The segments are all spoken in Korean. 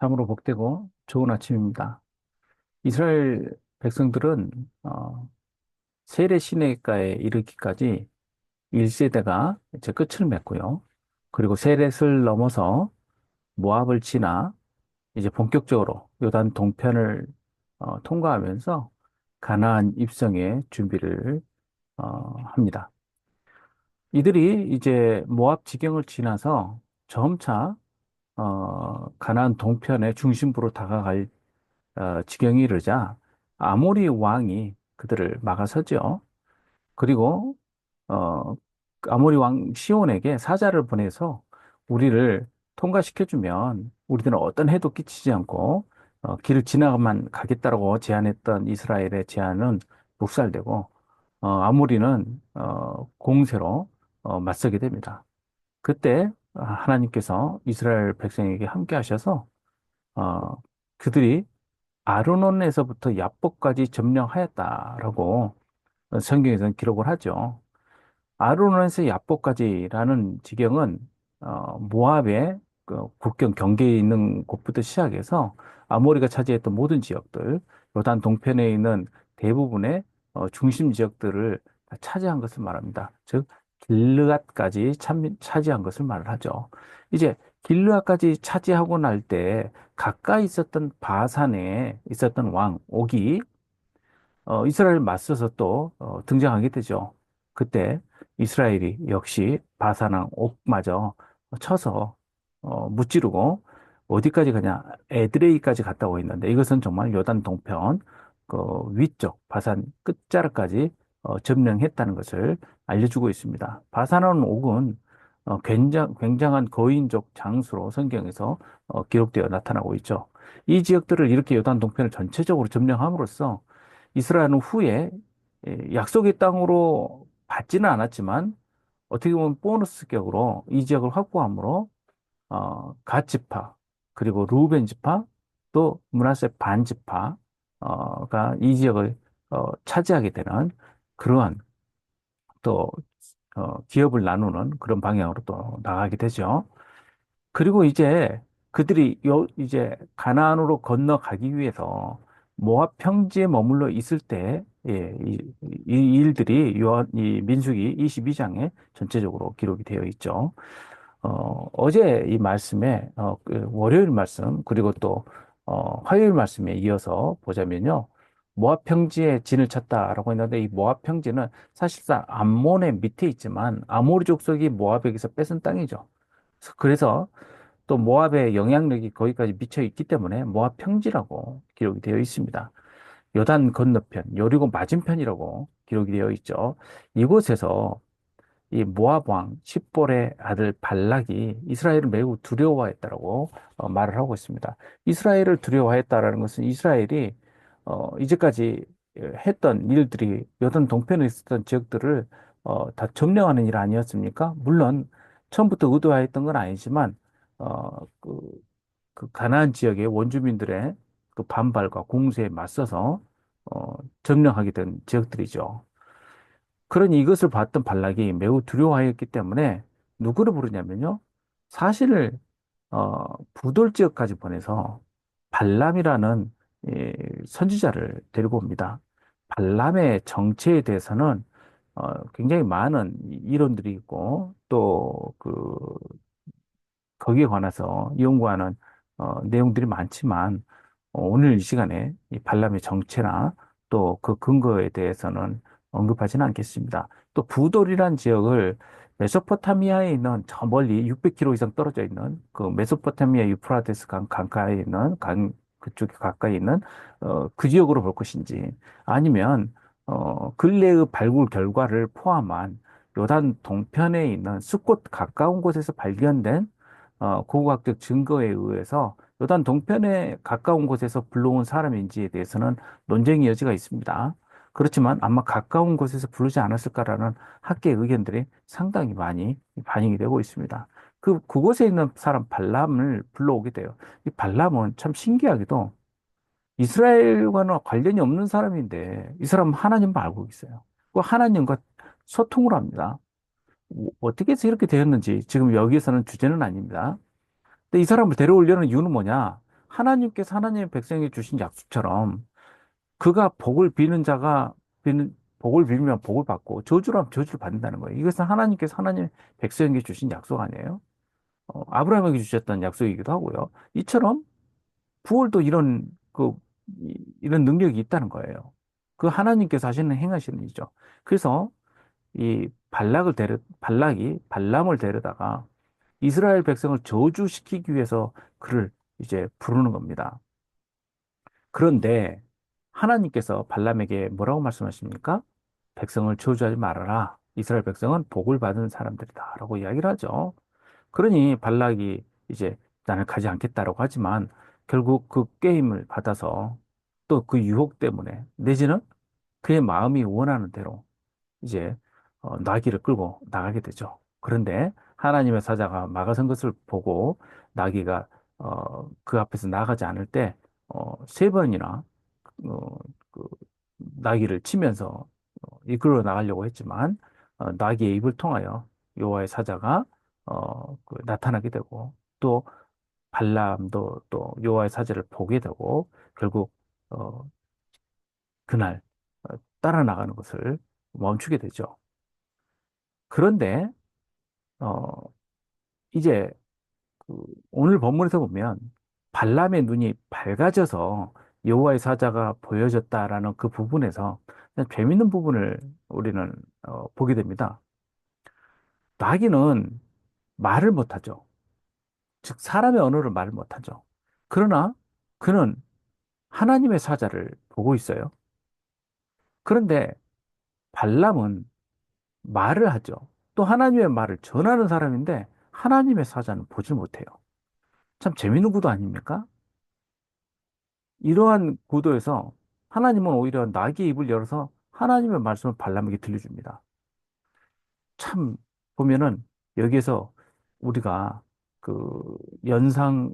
참으로 복되고 좋은 아침입니다. 이스라엘 백성들은 세례 시내가에 이르기까지 1세대가 이제 끝을 맺고요. 그리고 세렛을 넘어서 모압을 지나 이제 본격적으로 요단 동편을 통과하면서 가나안 입성의 준비를 합니다. 이들이 이제 모압 지경을 지나서 점차 가나안 동편의 중심부로 다가갈 지경이 이르자 아모리 왕이 그들을 막아서죠. 그리고 어, 아모리 왕 시온에게 사자를 보내서 우리를 통과시켜주면 우리들은 어떤 해도 끼치지 않고 길을 지나가만 가겠다라고 제안했던 이스라엘의 제안은 묵살되고 아모리는 공세로 맞서게 됩니다. 그때 하나님께서 이스라엘 백성에게 함께 하셔서 어, 그들이 아르논에서부터 야복까지 점령하였다라고 성경에서는 기록을 하죠. 아르논에서 야복까지라는 지경은 모압의 그 국경 경계에 있는 곳부터 시작해서 아모리가 차지했던 모든 지역들, 요단 동편에 있는 대부분의 중심 지역들을 다 차지한 것을 말합니다. 즉 길르앗까지 차지한 것을 말을 하죠. 이제 길르앗까지 차지하고 날 때 가까이 있었던 바산에 있었던 왕 옥이 이스라엘 맞서서 또 등장하게 되죠. 그때 이스라엘이 역시 바사랑 옥마저 쳐서 무찌르고 어디까지 가냐 에드레이까지 갔다고 했는데 이것은 정말 요단 동편 그 위쪽 바산 끝자락까지 점령했다는 것을 알려주고 있습니다. 바사는 옥은 굉장한 거인족 장수로 성경에서 기록되어 나타나고 있죠. 이 지역들을 이렇게 요단 동편을 전체적으로 점령함으로써 이스라엘은 후에 약속의 땅으로 받지는 않았지만 어떻게 보면 보너스격으로 이 지역을 확보함으로 갓 지파 그리고 루벤 지파 또 므낫세 반 지파가 이 지역을 차지하게 되는 그러한 또 기업을 나누는 그런 방향으로 또 나가게 되죠. 그리고 이제 그들이 이제 가나안으로 건너가기 위해서 모압 평지에 머물러 있을 때, 예, 이 일들이 이 민수기 22장에 전체적으로 기록이 되어 있죠. 어제 이 말씀에, 그 월요일 말씀, 그리고 또, 화요일 말씀에 이어서 보자면요. 모압 평지에 진을 쳤다라고 했는데 이 모압 평지는 사실상 암몬의 밑에 있지만 아모리 족속이 모압에게서 뺏은 땅이죠. 그래서 또 모압의 영향력이 거기까지 미쳐 있기 때문에 모압 평지라고 기록이 되어 있습니다. 요단 건너편, 여리고 맞은편이라고 기록이 되어 있죠. 이곳에서 이 모압 왕 십볼의 아들 발락이 이스라엘을 매우 두려워했다라고 말을 하고 있습니다. 이스라엘을 두려워했다라는 것은 이스라엘이 이제까지 했던 일들이 요단 동편에 있었던 지역들을 다 점령하는 일 아니었습니까? 물론 처음부터 의도하였던 건 아니지만 어, 그, 그 가나안 지역의 원주민들의 그 반발과 공세에 맞서서 점령하게 된 지역들이죠. 그러니 이것을 봤던 발락이 매우 두려워하였기 때문에 누구를 부르냐면요. 사실 부돌 지역까지 보내서 발람이라는 선지자를 데리고 옵니다. 발람의 정체에 대해서는 굉장히 많은 이론들이 있고 또그 거기에 관해서 연구하는 내용들이 많지만 오늘 이 시간에 이 발람의 정체나 또 그 근거에 대해서는 언급하지는 않겠습니다. 또 부돌이란 지역을 메소포타미아에 있는 저 멀리 600km 이상 떨어져 있는 그 메소포타미아 유프라테스 강 강가에 있는 강 그쪽에 가까이 있는 그 지역으로 볼 것인지 아니면 근래의 발굴 결과를 포함한 요단 동편에 있는 숲꽃 가까운 곳에서 발견된 고고학적 증거에 의해서 요단 동편에 가까운 곳에서 불러온 사람인지에 대해서는 논쟁의 여지가 있습니다. 그렇지만 아마 가까운 곳에서 부르지 않았을까라는 학계의 의견들이 상당히 많이 반영이 되고 있습니다. 그곳에 있는 사람 발람을 불러오게 돼요. 이 발람은 참 신기하게도 이스라엘과는 관련이 없는 사람인데 이 사람은 하나님만 알고 있어요. 그 하나님과 소통을 합니다. 어떻게 해서 이렇게 되었는지 지금 여기에서는 주제는 아닙니다. 근데 이 사람을 데려오려는 이유는 뭐냐? 하나님께서 하나님의 백성에게 주신 약속처럼 그가 복을 비는 자가 복을 빌면 복을 받고 저주를 하면 저주를 받는다는 거예요. 이것은 하나님께서 하나님의 백성에게 주신 약속 아니에요? 아브라함에게 주셨던 약속이기도 하고요. 이처럼 부활도 이런 능력이 있다는 거예요. 그 하나님께서 하시는 행하시는 일이죠. 그래서 이 발락이 발람을 데려다가 이스라엘 백성을 저주시키기 위해서 그를 이제 부르는 겁니다. 그런데 하나님께서 발람에게 뭐라고 말씀하십니까? 백성을 저주하지 말아라. 이스라엘 백성은 복을 받은 사람들이다. 라고 이야기를 하죠. 그러니 발락이 이제 나는 가지 않겠다라고 하지만 결국 그 게임을 받아서 또 그 유혹 때문에 내지는 그의 마음이 원하는 대로 이제 나귀를 끌고 나가게 되죠. 그런데 하나님의 사자가 막아선 것을 보고 나귀가 그 앞에서 나가지 않을 때 세 번이나 어, 그 나귀를 치면서 이끌어 나가려고 했지만 나귀의 입을 통하여 여호와의 사자가 나타나게 되고 또 발람도 또 여호와의 사자를 보게 되고 결국 어, 그날 따라 나가는 것을 멈추게 되죠. 그런데 어, 이제 그 오늘 본문에서 보면 발람의 눈이 밝아져서 여호와의 사자가 보여졌다라는 그 부분에서 재밌는 부분을 우리는 보게 됩니다. 나귀는 말을 못하죠. 즉 사람의 언어를 말을 못하죠. 그러나 그는 하나님의 사자를 보고 있어요. 그런데 발람은 말을 하죠. 또 하나님의 말을 전하는 사람인데 하나님의 사자는 보지 못해요. 참 재밌는 구도 아닙니까? 이러한 구도에서 하나님은 오히려 나귀의 입을 열어서 하나님의 말씀을 발람에게 들려줍니다. 참 보면은 여기에서 우리가 그 연상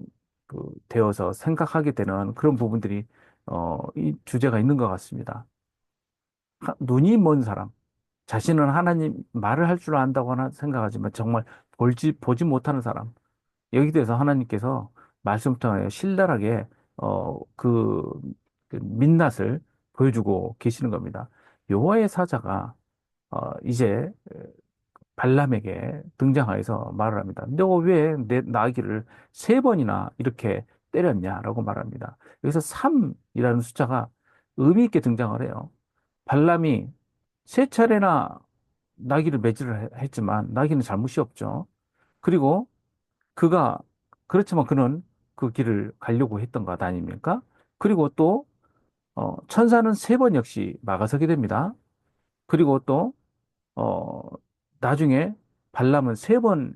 되어서 생각하게 되는 그런 부분들이 이 주제가 있는 것 같습니다. 눈이 먼 사람, 자신은 하나님 말을 할 줄 안다고 하나 생각하지만 정말 보지 못하는 사람. 여기 대해서 하나님께서 말씀 통하여 신랄하게 어, 그, 그 민낯을 보여주고 계시는 겁니다. 여호와의 사자가 이제 발람에게 등장하여서 말을 합니다. 너가 왜 내 나귀를 세 번이나 이렇게 때렸냐라고 말합니다. 여기서 3이라는 숫자가 의미 있게 등장을 해요. 발람이 세 차례나 나귀를 매질을 했지만 나귀는 잘못이 없죠. 그리고 그가 그렇지만 그는 그 길을 가려고 했던 것 아닙니까? 그리고 또 천사는 세 번 역시 막아서게 됩니다. 그리고 또 어, 나중에 발람은 세 번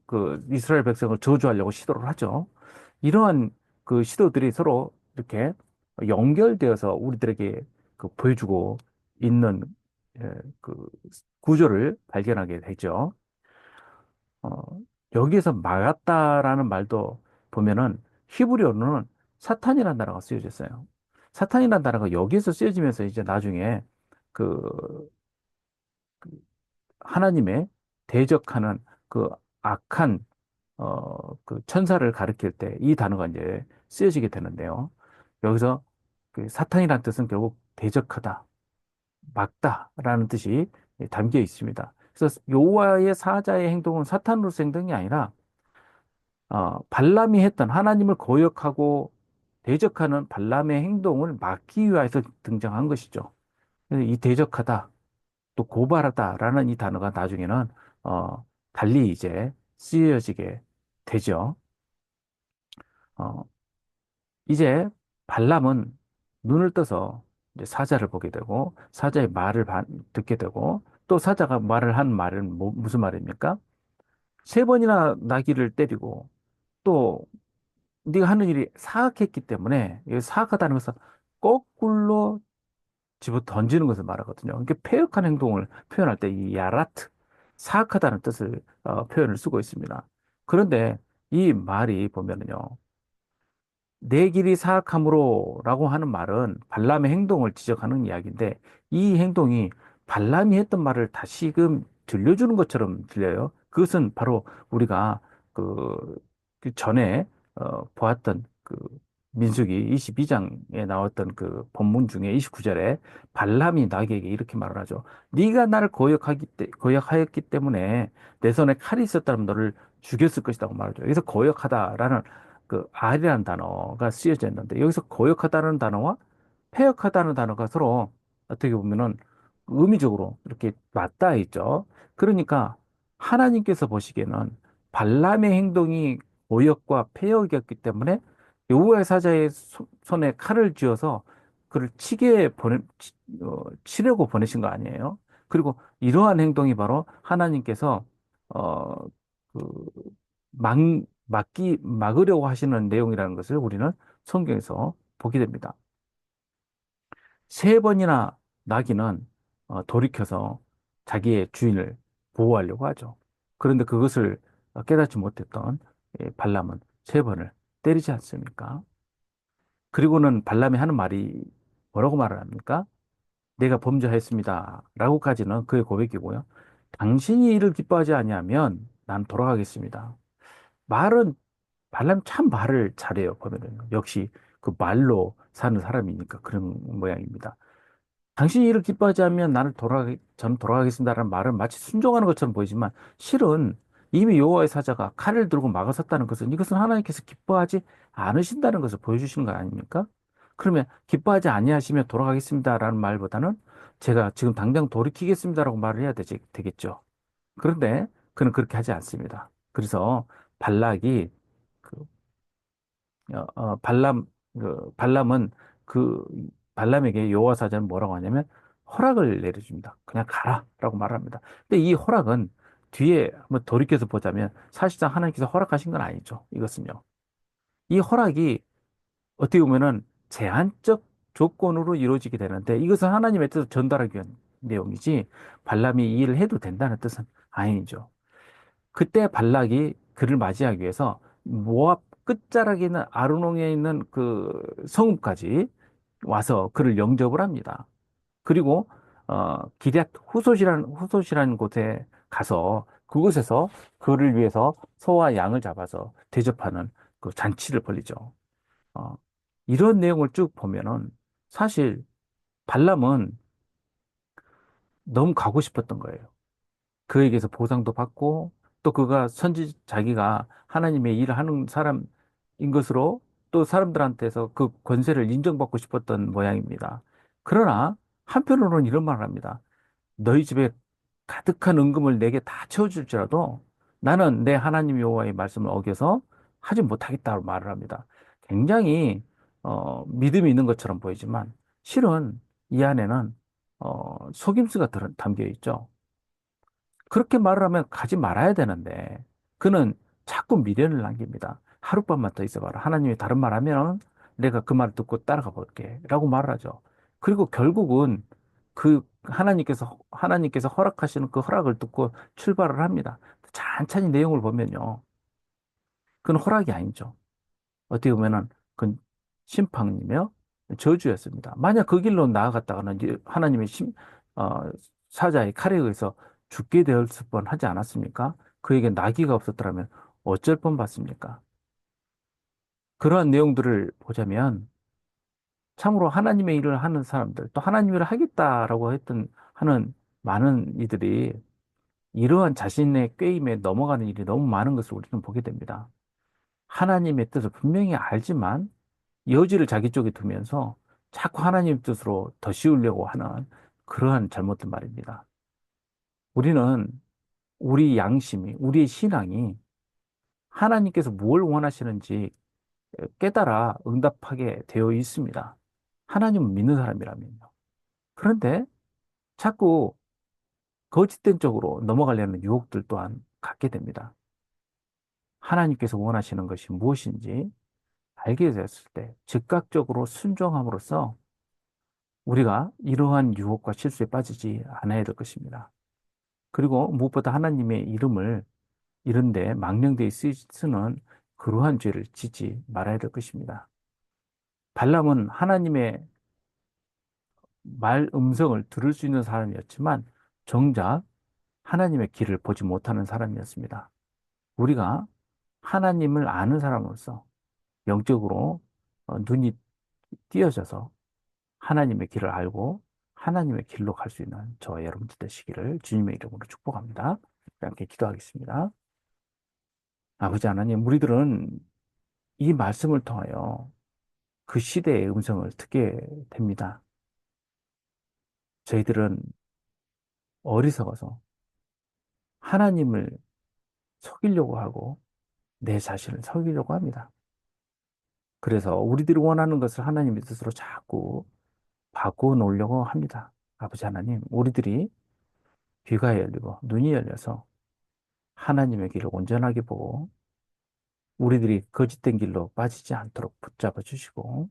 그 이스라엘 백성을 저주하려고 시도를 하죠. 이러한 그 시도들이 서로 이렇게 연결되어서 우리들에게 보여주고 있는 그 구조를 발견하게 되죠. 어, 여기에서 막았다라는 말도 보면은 히브리어로는 사탄이라는 단어가 쓰여졌어요. 사탄이라는 단어가 여기에서 쓰여지면서 이제 나중에 그 하나님의 대적하는 그 악한 그 천사를 가리킬 때 이 단어가 이제 쓰여지게 되는데요. 여기서 그 사탄이라는 뜻은 결국 대적하다, 막다라는 뜻이 담겨 있습니다. 그래서 여호와의 사자의 행동은 사탄으로서 행동이 아니라 발람이 했던 하나님을 거역하고 대적하는 발람의 행동을 막기 위해서 등장한 것이죠. 그래서 이 대적하다, 또 고발하다라는 이 단어가 나중에는 달리 이제 쓰여지게 되죠. 어, 이제 발람은 눈을 떠서 이제 사자를 보게 되고 사자의 말을 듣게 되고 또 사자가 말을 한 말은 무슨 말입니까? 세 번이나 나귀를 때리고 또 네가 하는 일이 사악했기 때문에 이 사악하다는 것은 거꾸로 집어 던지는 것을 말하거든요. 이게 패역한 행동을 표현할 때 이 야라트, 사악하다는 뜻을 표현을 쓰고 있습니다. 그런데 이 말이 보면은요, 내 길이 사악함으로라고 하는 말은 발람의 행동을 지적하는 이야기인데 이 행동이 발람이 했던 말을 다시금 들려주는 것처럼 들려요. 그것은 바로 우리가 그, 그 전에 보았던 민수기 22장에 나왔던 그 본문 중에 29절에 발람이 나에게 이렇게 말을 하죠. 네가 나를 거역하였기 때문에 내 손에 칼이 있었다면 너를 죽였을 것이라고 말하죠. 여기서 거역하다라는 그 R이라는 단어가 쓰여져 있는데 여기서 거역하다는 단어와 패역하다는 단어가 서로 어떻게 보면은 의미적으로 이렇게 맞닿아 있죠. 그러니까 하나님께서 보시기에는 발람의 행동이 거역과 패역이었기 때문에 여호와의 사자의 손에 칼을 쥐어서 그를 치려고 보내신 거 아니에요? 그리고 이러한 행동이 바로 하나님께서 어, 그, 막, 막으려고 하시는 내용이라는 것을 우리는 성경에서 보게 됩니다. 세 번이나 나귀는 돌이켜서 자기의 주인을 보호하려고 하죠. 그런데 그것을 깨닫지 못했던 발람은 세 번을 때리지 않습니까? 그리고는 발람이 하는 말이 뭐라고 말을 합니까? 내가 범죄하였습니다. 라고까지는 그의 고백이고요. 당신이 이를 기뻐하지 아니하면 난 돌아가겠습니다. 말은 발람 참 말을 잘해요. 보면은 역시 그 말로 사는 사람이니까 그런 모양입니다. 당신이 이를 기뻐하지 않으면 저는 돌아가겠습니다라는 말은 마치 순종하는 것처럼 보이지만 실은 이미 여호와의 사자가 칼을 들고 막아섰다는 것은 이것은 하나님께서 기뻐하지 않으신다는 것을 보여주시는 거 아닙니까? 그러면 기뻐하지 아니하시면 돌아가겠습니다라는 말보다는 제가 지금 당장 돌이키겠습니다라고 말을 해야 되겠죠. 그런데 그는 그렇게 하지 않습니다. 그래서 발락이 그 발람은 그 발람에게 여호와 사자는 뭐라고 하냐면 허락을 내려줍니다. 그냥 가라라고 말합니다. 근데 이 허락은 뒤에 한번 돌이켜서 보자면 사실상 하나님께서 허락하신 건 아니죠. 이것은요. 이 허락이 어떻게 보면은 제한적 조건으로 이루어지게 되는데 이것은 하나님의 뜻을 전달하기 위한 내용이지 발람이 이 일을 해도 된다는 뜻은 아니죠. 그때 발락이 그를 맞이하기 위해서 모압 끝자락에 있는 아르논에 있는 그 성읍까지 와서 그를 영접을 합니다. 그리고 기럇 후솥이라는 곳에 가서 그곳에서 그를 위해서 소와 양을 잡아서 대접하는 그 잔치를 벌이죠. 어, 이런 내용을 쭉 보면은 사실 발람은 너무 가고 싶었던 거예요. 그에게서 보상도 받고 또 그가 자기가 하나님의 일을 하는 사람인 것으로 또 사람들한테서 그 권세를 인정받고 싶었던 모양입니다. 그러나 한편으로는 이런 말을 합니다. 너희 집에 가득한 은금을 내게 다 채워줄지라도 나는 내 하나님 여호와의 말씀을 어겨서 하지 못하겠다고 말을 합니다. 굉장히 믿음이 있는 것처럼 보이지만 실은 이 안에는 속임수가 담겨 있죠. 그렇게 말을 하면 가지 말아야 되는데 그는 자꾸 미련을 남깁니다. 하룻밤만 더 있어봐라. 하나님이 다른 말 하면 내가 그 말을 듣고 따라가 볼게. 라고 말을 하죠. 그리고 결국은 하나님께서 허락하시는 그 허락을 듣고 출발을 합니다. 찬찬히 내용을 보면요. 그건 허락이 아니죠. 어떻게 보면은 그건 심판이며 저주였습니다. 만약 그 길로 나아갔다가는 이제 하나님의 어, 사자의 칼에 의해서 죽게 되었을 뻔 하지 않았습니까? 그에게 나귀가 없었더라면 어쩔 뻔 봤습니까? 그러한 내용들을 보자면 참으로 하나님의 일을 하는 사람들, 또 하나님의 일을 하겠다라고 하는 많은 이들이 이러한 자신의 꾀임에 넘어가는 일이 너무 많은 것을 우리는 보게 됩니다. 하나님의 뜻을 분명히 알지만 여지를 자기 쪽에 두면서 자꾸 하나님 뜻으로 더 씌우려고 하는 그러한 잘못된 말입니다. 우리는 우리 양심이, 우리의 신앙이 하나님께서 뭘 원하시는지 깨달아 응답하게 되어 있습니다. 하나님을 믿는 사람이라면요. 그런데 자꾸 거짓된 쪽으로 넘어가려는 유혹들 또한 갖게 됩니다. 하나님께서 원하시는 것이 무엇인지 알게 되었을 때 즉각적으로 순종함으로써 우리가 이러한 유혹과 실수에 빠지지 않아야 될 것입니다. 그리고 무엇보다 하나님의 이름을 이런데 망령되이 쓰는 그러한 죄를 짓지 말아야 될 것입니다. 발람은 하나님의 말 음성을 들을 수 있는 사람이었지만 정작 하나님의 길을 보지 못하는 사람이었습니다. 우리가 하나님을 아는 사람으로서 영적으로 눈이 띄어져서 하나님의 길을 알고 하나님의 길로 갈 수 있는 저와 여러분들 되시기를 주님의 이름으로 축복합니다. 함께 기도하겠습니다. 아버지 하나님, 우리들은 이 말씀을 통하여 그 시대의 음성을 듣게 됩니다. 저희들은 어리석어서 하나님을 속이려고 하고 내 자신을 속이려고 합니다. 그래서 우리들이 원하는 것을 하나님의 뜻으로 자꾸 바꾸어 놓으려고 합니다. 아버지 하나님, 우리들이 귀가 열리고 눈이 열려서 하나님의 길을 온전하게 보고 우리들이 거짓된 길로 빠지지 않도록 붙잡아 주시고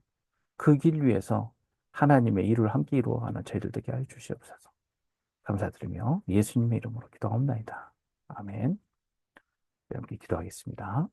그 길 위에서 하나님의 일을 함께 이루어가는 저희들 되게 하여 주시옵소서. 감사드리며 예수님의 이름으로 기도합니다. 아멘. 함께 기도하겠습니다.